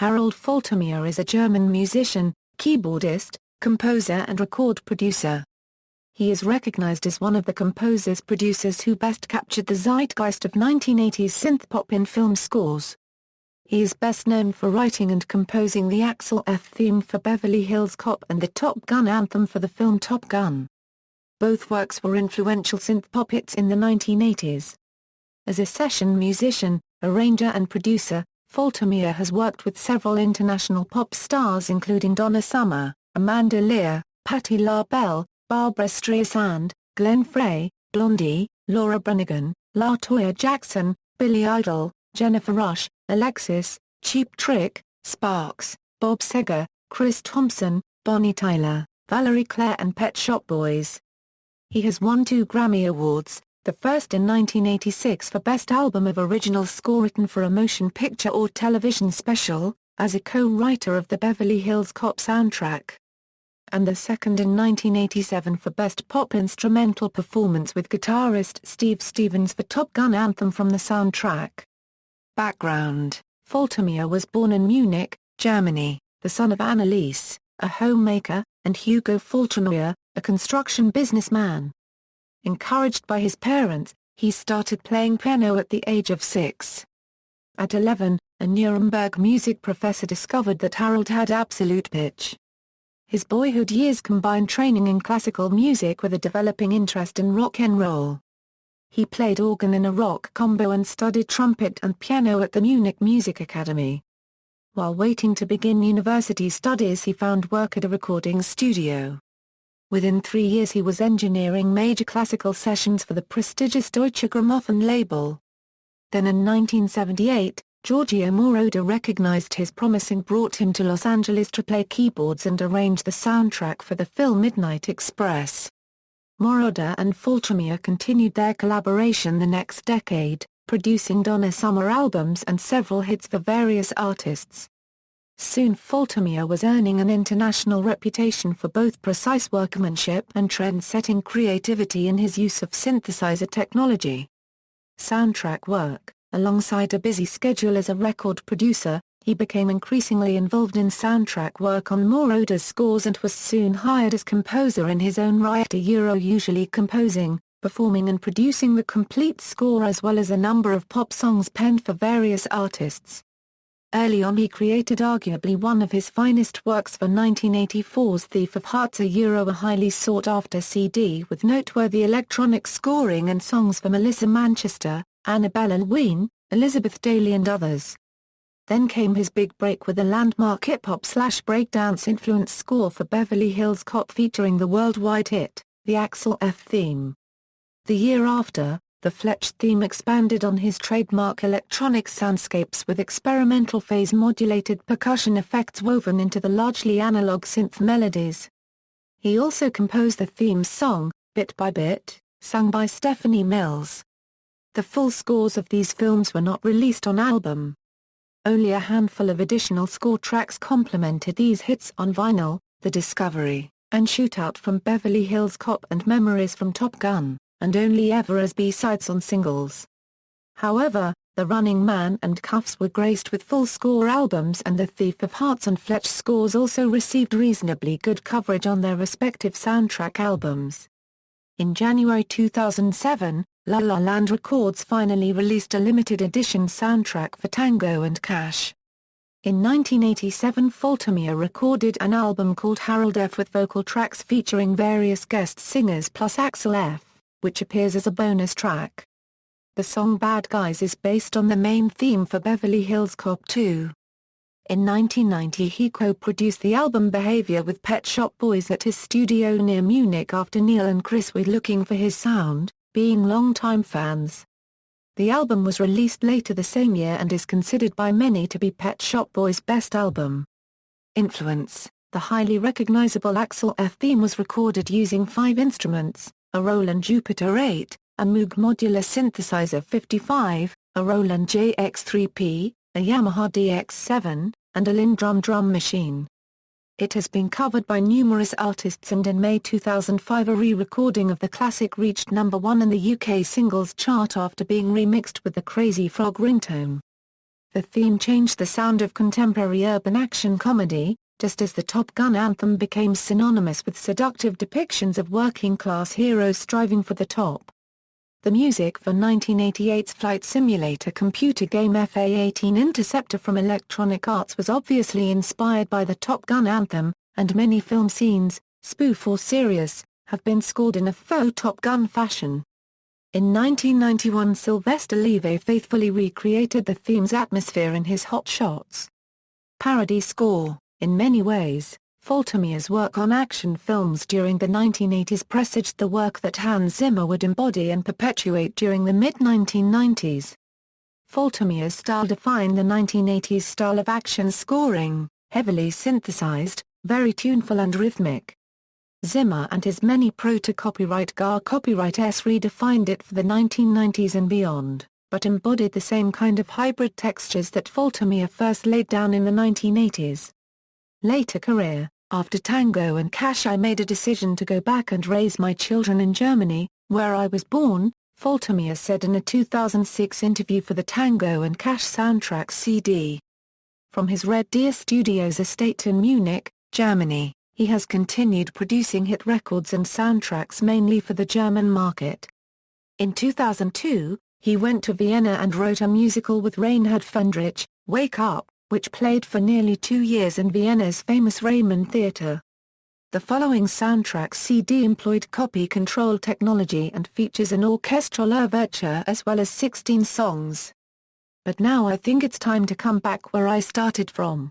Harald Faltermeier is a German musician, keyboardist, composer and record producer. He is recognized as one of the composers-producers who best captured the zeitgeist of 1980s synthpop in film scores. He is best known for writing and composing the Axel F theme for Beverly Hills Cop and the Top Gun anthem for the film Top Gun. Both works were influential synthpop hits in the 1980s. As a session musician, arranger and producer, Faltermeyer has worked with several international pop stars including Donna Summer, Amanda Lear, Patti LaBelle, Barbra Streisand, Glenn Frey, Blondie, Laura Branigan, La Toya Jackson, Billy Idol, Jennifer Rush, Alexis, Cheap Trick, Sparks, Bob Seger, Chris Thompson, Bonnie Tyler, Valerie Clare and Pet Shop Boys. He has won 2 Grammy Awards, the first in 1986 for Best Album of Original Score written for a motion picture or television special, as a co-writer of the Beverly Hills Cop soundtrack. And the second in 1987 for Best Pop Instrumental Performance with guitarist Steve Stevens for Top Gun Anthem from the soundtrack. Background: Faltermeyer was born in Munich, Germany, the son of Anneliese, a homemaker, and Hugo Faltermeyer, a construction businessman. Encouraged by his parents, he started playing piano at the age of 6. At 11, a Nuremberg music professor discovered that Harald had absolute pitch. His boyhood years combined training in classical music with a developing interest in rock and roll. He played organ in a rock combo and studied trumpet and piano at the Munich Music Academy. While waiting to begin university studies, he found work at a recording studio. Within 3 years he was engineering major classical sessions for the prestigious Deutsche Grammophon label. Then in 1978, Giorgio Moroder recognized his promise and brought him to Los Angeles to play keyboards and arrange the soundtrack for the film Midnight Express. Moroder and Faltermeyer continued their collaboration the next decade, producing Donna Summer albums and several hits for various artists. Soon Faltermeyer was earning an international reputation for both precise workmanship and trend-setting creativity in his use of synthesizer technology. Soundtrack work: alongside a busy schedule as a record producer, he became increasingly involved in soundtrack work on Moroder's scores and was soon hired as composer in his own right, usually composing, performing and producing the complete score as well as a number of pop songs penned for various artists. Early on he created arguably one of his finest works for 1984's Thief of Hearts, a highly sought-after CD with noteworthy electronic scoring and songs for Melissa Manchester, Annabelle Ween, Elizabeth Daly and others. Then came his big break with the landmark hip-hop/breakdance influenced score for Beverly Hills Cop featuring the worldwide hit, the Axel F theme. The year after, the Fletch theme expanded on his trademark electronic soundscapes with experimental phase-modulated percussion effects woven into the largely analog synth melodies. He also composed the theme song, Bit by Bit, sung by Stephanie Mills. The full scores of these films were not released on album. Only a handful of additional score tracks complemented these hits on vinyl, The Discovery, and Shootout from Beverly Hills Cop and Memories from Top Gun, and Only Ever as B-sides on singles. However, The Running Man and Cuffs were graced with full score albums, and The Thief of Hearts and Fletch scores also received reasonably good coverage on their respective soundtrack albums. In January 2007, La La Land Records finally released a limited edition soundtrack for Tango and Cash. In 1987 Faltermeyer recorded an album called Harald F with vocal tracks featuring various guest singers plus Axel F, which appears as a bonus track. The song Bad Guys is based on the main theme for Beverly Hills Cop 2. In 1990 he co-produced the album Behavior with Pet Shop Boys at his studio near Munich after Neil and Chris were looking for his sound, being longtime fans. The album was released later the same year and is considered by many to be Pet Shop Boys' best album. Influence: the highly recognizable Axel F theme was recorded using 5 instruments, a Roland Jupiter 8, a Moog Modular Synthesizer 55, a Roland JX3P, a Yamaha DX7, and a Lindrum drum machine. It has been covered by numerous artists, and in May 2005 a re-recording of the classic reached #1 in the UK singles chart after being remixed with the Crazy Frog ringtone. The theme changed the sound of contemporary urban action comedy, just as the Top Gun anthem became synonymous with seductive depictions of working-class heroes striving for the top. The music for 1988's flight simulator computer game FA-18 Interceptor from Electronic Arts was obviously inspired by the Top Gun anthem, and many film scenes, spoof or serious, have been scored in a faux Top Gun fashion. In 1991, Sylvester Levay faithfully recreated the theme's atmosphere in his Hot Shots parody score. In many ways, Faltermeyer's work on action films during the 1980s presaged the work that Hans Zimmer would embody and perpetuate during the mid-1990s. Faltermeyer's style defined the 1980s style of action scoring, heavily synthesized, very tuneful and rhythmic. Zimmer and his many proto-copyright GAR copyrights redefined it for the 1990s and beyond, but embodied the same kind of hybrid textures that Faltermeyer first laid down in the 1980s. Later career: after Tango and Cash, I made a decision to go back and raise my children in Germany, where I was born, Faltermeyer said in a 2006 interview for the Tango and Cash soundtrack CD. From his Red Deer Studios estate in Munich, Germany, he has continued producing hit records and soundtracks mainly for the German market. In 2002, he went to Vienna and wrote a musical with Reinhard Fendrich, Wake Up, which played for nearly 2 years in Vienna's famous Raymond Theatre. The following soundtrack CD employed copy control technology and features an orchestral overture as well as 16 songs. But now I think it's time to come back where I started from.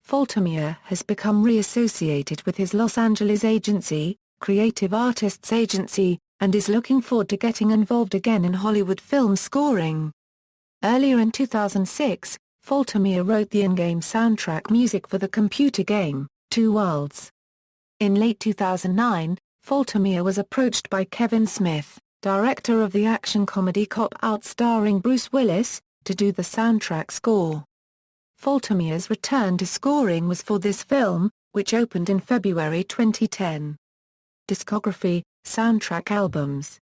Faltermeyer has become re-associated with his Los Angeles agency, Creative Artists Agency, and is looking forward to getting involved again in Hollywood film scoring. Earlier in 2006, Faltermeyer wrote the in-game soundtrack music for the computer game, Two Worlds. In late 2009, Faltermeyer was approached by Kevin Smith, director of the action comedy Cop Out starring Bruce Willis, to do the soundtrack score. Faltermeyer's return to scoring was for this film, which opened in February 2010. Discography: soundtrack albums.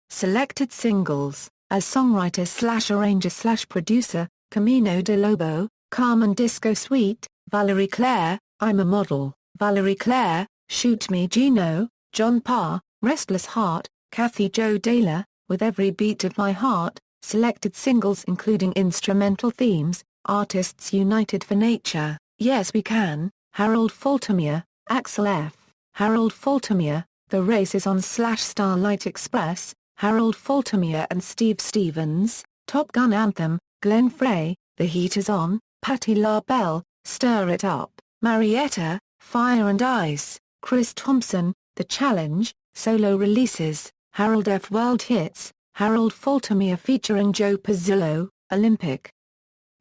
Selected singles: as songwriter/arranger/producer, Camino de Lobo, Carmen Disco Suite, Valerie Claire, I'm a Model, Valerie Claire, Shoot Me Gino, John Parr, Restless Heart, Kathy Jo Taylor, With Every Beat of My Heart. Selected singles including instrumental themes: Artists United for Nature, Yes We Can, Harald Faltermeier, Axel F, Harald Faltermeier, The Race is On /Starlight Express, Harald Faltermeier and Steve Stevens, Top Gun Anthem, Glenn Frey, The Heat Is On, Patti LaBelle, Stir It Up, Marietta, Fire and Ice, Chris Thompson, The Challenge, Solo Releases, Harold F. World Hits, Harald Faltermeier featuring Joe Pizzillo, Olympic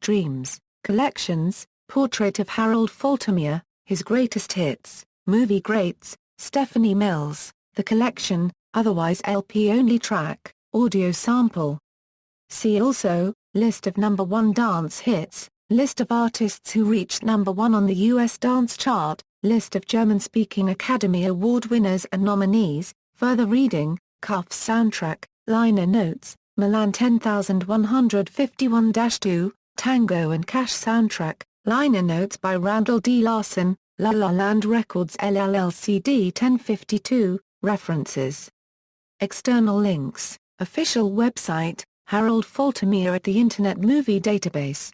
Dreams, Collections, Portrait of Harald Faltermeier, His Greatest Hits, Movie Greats, Stephanie Mills, The Collection, otherwise LP-only track, audio sample. See also, List of #1 dance hits, List of artists who reached #1 on the US dance chart, List of German-speaking Academy Award winners and nominees. Further reading: Cuffs soundtrack, liner notes, Milan 10151-2, Tango and Cash soundtrack, liner notes by Randall D. Larson, La La Land Records LLCD 1052, references. External links: official website, Harald Faltermeier at the Internet Movie Database.